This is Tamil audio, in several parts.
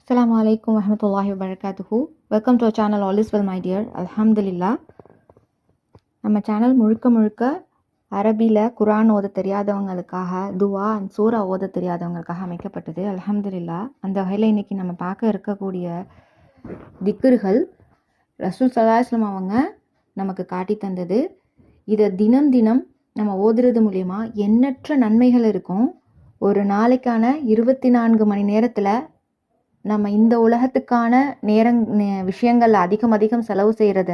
Assalamu alaikum warahmatullahi wabarakatuhu. Welcome to our channel All is well my dear. Alhamdulillah. நம்ம சேனல் முழுக்க அரபியில் குரான் ஓத தெரியாதவங்களுக்காக துவா அண்ட் சூரா ஓத தெரியாதவங்களுக்காக அமைக்கப்பட்டது. அல்ஹம்துலில்லா. அந்த வகையில் இன்றைக்கி நம்ம பார்க்க இருக்கக்கூடிய திக்ருகள் ரசூல் ஸல்லல்லாஹு அலைஹி வஸல்லம் அவங்க நமக்கு காட்டி தந்தது. இதை தினம் நம்ம ஓதுறது மூலயமா எண்ணற்ற நன்மைகள் இருக்கும். ஒரு நாளைக்கான 24 மணி நேரத்தில் நம்ம இந்த உலகத்துக்கான விஷயங்கள் அதிகம் செலவு செய்கிறத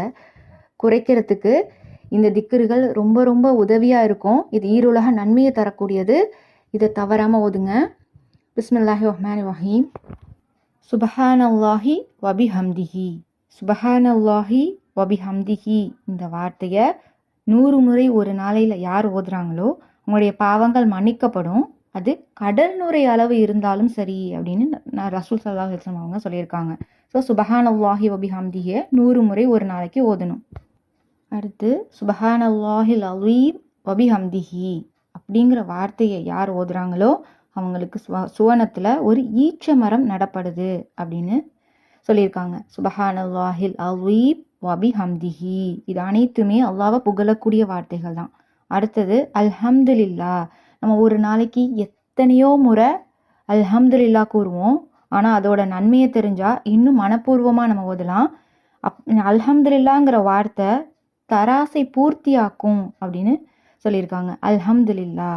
குறைக்கிறதுக்கு இந்த திக்ருகள் ரொம்ப உதவியாக இருக்கும். இது ஈருலக நன்மையை தரக்கூடியது. இதை தவறாமல் ஓதுங்க. பிஸ்மில்லாஹி ரஹ்மானிர் ரஹீம். சுபஹானல்லாஹி வபிஹம்திஹி, சுபஹானல்லாஹி வபிஹம்திஹி. இந்த வார்த்தையை 100 முறை ஒரு நாளையில் யார் ஓதுறாங்களோ உங்களுடைய பாவங்கள் மன்னிக்கப்படும். அது கடல் நுரை அளவு இருந்தாலும் சரி அப்படின்னு ரசூல் ஸல்லல்லாஹு அலைஹி வஸல்லம் அவங்க சொல்லியிருக்காங்க. ஸோ சுபஹானல்லாஹி வபிஹம்திஹி 100 முறை ஒரு நாளைக்கு ஓதணும். அடுத்து சுபஹானல்லாஹில் அலீம் வபிஹம்திஹி அப்படிங்கிற வார்த்தையை யார் ஓதுறாங்களோ அவங்களுக்கு சுவனத்தில் ஒரு ஈச்ச மரம் நடப்படுது அப்படின்னு சொல்லியிருக்காங்க. சுபஹானல்லாஹில் அலீம் வபிஹம்திஹி. இது அனைத்துமே அல்லாஹ்வை புகழக்கூடிய வார்த்தைகள் தான். அடுத்தது அல்ஹம்துலில்லா. நம்ம ஒரு நாளைக்கு எத்தனையோ முறை அல்ஹம்துலில்லா கூறுவோம். ஆனால் அதோட நன்மையை தெரிஞ்சால் இன்னும் மனப்பூர்வமாக நம்ம ஓதலாம். அல்ஹம்துலில்லாங்கிற வார்த்தை தராசை பூர்த்தியாக்கும் அப்படின்னு சொல்லியிருக்காங்க. அல்ஹம்துலில்லா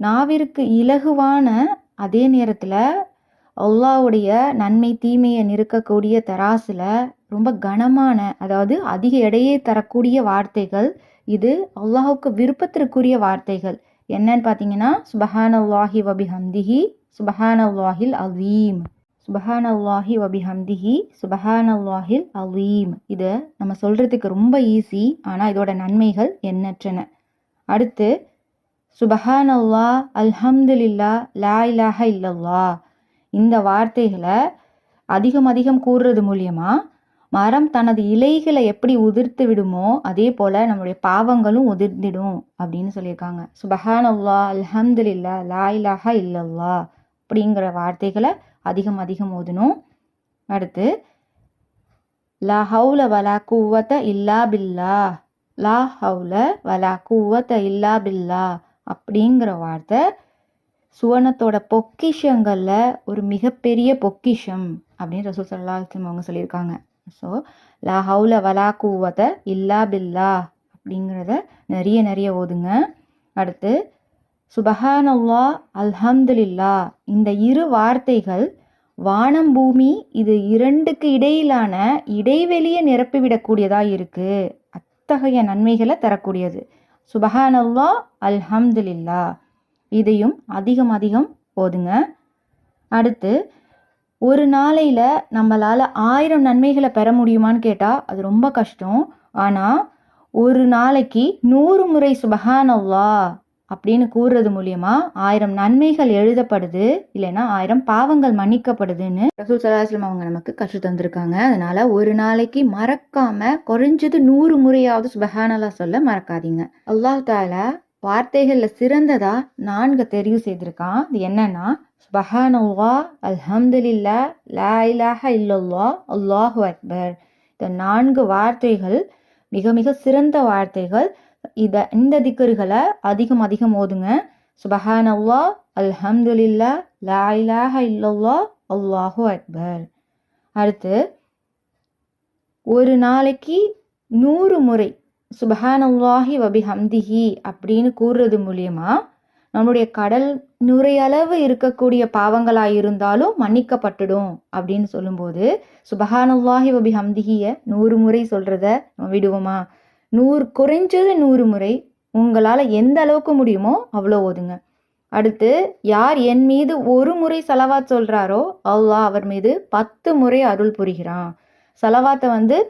நாவிற்கு இலகுவான, அதே நேரத்தில் அல்லாஹ்வுடைய நன்மை தீமையை நிறுக்கக்கூடிய தராசில் ரொம்ப கனமான, அதாவது அதிக எடையை தரக்கூடிய வார்த்தைகள். இது அல்லாஹ்வுக்கு விருப்பத்திற்குரிய வார்த்தைகள். என்னன்னு பார்த்தீங்கன்னா சுபஹானல்லாஹி வபிஹம்திஹி, சுபஹானல்லாஹில் அலீம், சுபஹானல்லாஹி வபிஹம்திஹி, சுபஹானல்லாஹில் அலீம். இதை நம்ம சொல்கிறதுக்கு ரொம்ப ஈஸி, ஆனால் இதோட நன்மைகள் எண்ணற்றன. அடுத்து சுபஹானல்லா, அல்ஹம்துலில்லா, லா இலாஹ இல்லல்லா. இந்த வார்த்தைகளை அதிகம் கூறுறது மூலியமா மரம் தனது இலைகளை எப்படி உதிர்த்து விடுமோ அதே போல் நம்மளுடைய பாவங்களும் உதிர்ந்திடும் அப்படின்னு சொல்லியிருக்காங்க. சுபஹானல்லா, அல்ஹம்துலில்லா, லா இலாஹ இல்லல்லா அப்படிங்கிற வார்த்தைகளை அதிகம் ஓதணும். அடுத்து லா ஹவுல வலா குவத்த இல்லா பில்லா, லா ஹவுல வலா குவத்த இல்லா பில்லா அப்படிங்கிற வார்த்தை சுவனத்தோட பொக்கிஷங்களில் ஒரு மிகப்பெரிய பொக்கிஷம் அப்படின்னு ரசூல் ஸல்லல்லாஹு அலைஹி வஸல்லம் அவங்க சொல்லியிருக்காங்க. ஸோ லா ஹவுல வலா குவத்த இல்லா பில்லா அப்படிங்கிறத நிறைய ஓதுங்க. அடுத்து சுபஹானல்லா, அல்ஹம்துலில்லா. இந்த இரு வார்த்தைகள் வானம் பூமி இது இரண்டுக்கு இடையிலான இடைவெளியை நிரப்பிவிடக்கூடியதாக இருக்குது. அத்தகைய நன்மைகளை தரக்கூடியது. சுபஹானல்லா, அல்ஹம்துலில்லா. இதையும் அதிகம் ஓதுங்க. அடுத்து ஒரு நாளையில் நம்மளால் 1000 நன்மைகளை பெற முடியுமான்னு கேட்டால் அது ரொம்ப கஷ்டம். ஆனால் ஒரு நாளைக்கு 100 முறை சுபஹானல்லா அப்படின்னு கூறுறது மூலியமா 1000 நன்மைகள் எழுதப்படுது, இல்லைன்னா 1000 பாவங்கள் மன்னிக்கப்படுதுன்னு ரசூல் ஸல்லல்லாஹு அலைஹி வஸல்லம் அவங்க நமக்கு கற்று தந்திருக்காங்க. அதனால ஒரு நாளைக்கு மறக்காம குறைஞ்சது 100 முறையாவது சுபஹானல்லா சொல்ல மறக்காதீங்க. அல்லாஹ் தஆலா வார்த்தைகளில் சிறந்ததா 4 தெரிவு செய்திருக்கான். அது என்னன்னா சுபஹானல்லா, அல்ஹம்துலில்லா, லா இலாஹ இல்லல்லா, அல்லாஹு அக்பர். இந்த 4 வார்த்தைகள் மிக சிறந்த வார்த்தைகள். இந்த திக்ருகளை அதிகம் ஓதுங்க. சுபஹானல்லா, அல்ஹம்துலில்லா, லா இலாஹ இல்லல்லா, அல்லாஹு அக்பர். அடுத்து ஒரு நாளைக்கு 100 முறை சுபஹானல்லாஹி வபிஹம்திஹி அப்படின்னு கூறுறது மூலியமா நம்மளுடைய கடல் நுரையளவு இருக்கக்கூடிய பாவங்களாக இருந்தாலும் மன்னிக்கப்பட்டுடும் அப்படின்னு சொல்லும்போது சுபஹானல்லாஹி வபிஹம்திஹியை 100 முறை சொல்கிறத நம்ம விடுவோமா? குறைஞ்சது 100 முறை உங்களால் எந்த அளவுக்கு முடியுமோ அவ்வளோ ஓதுங்க. அடுத்து யார் என் மீது 1 முறை சலவாத் சொல்கிறாரோ அல்லாஹ் அவர் மீது 10 முறை அருள் புரிகிறான். சலவாத்தை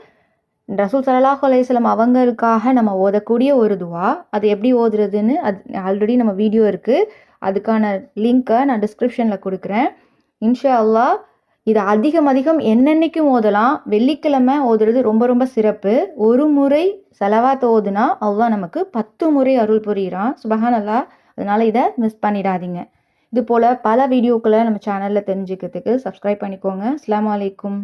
ரசூல் ஸல்லல்லாஹு அலைஹி வஸல்லம் அவங்களுக்காக நம்ம ஓதக்கூடிய ஒரு துவா. அது எப்படி ஓதுறதுன்னு அது ஆல்ரெடி நம்ம வீடியோ இருக்குது. அதுக்கான லிங்க்கை நான் டிஸ்கிரிப்ஷனில் கொடுக்குறேன். இன்ஷா அல்லாஹ் இது அதிகம் என்னென்னைக்கும் ஓதலாம். வெள்ளிக்கிழமை ஓதுறது ரொம்ப சிறப்பு. 1 முறை சலவாத் ஓதுனா அல்லாஹ் நமக்கு 10 முறை அருள் புரிகிறான். சுபஹானல்லாஹ். அதனால் இதை மிஸ் பண்ணிடாதீங்க. இது போல் பல வீடியோக்களை நம்ம சேனலில் தெரிஞ்சுக்கிறதுக்கு சப்ஸ்கிரைப் பண்ணிக்கோங்க. அஸ்ஸலாமு அலைக்கும்.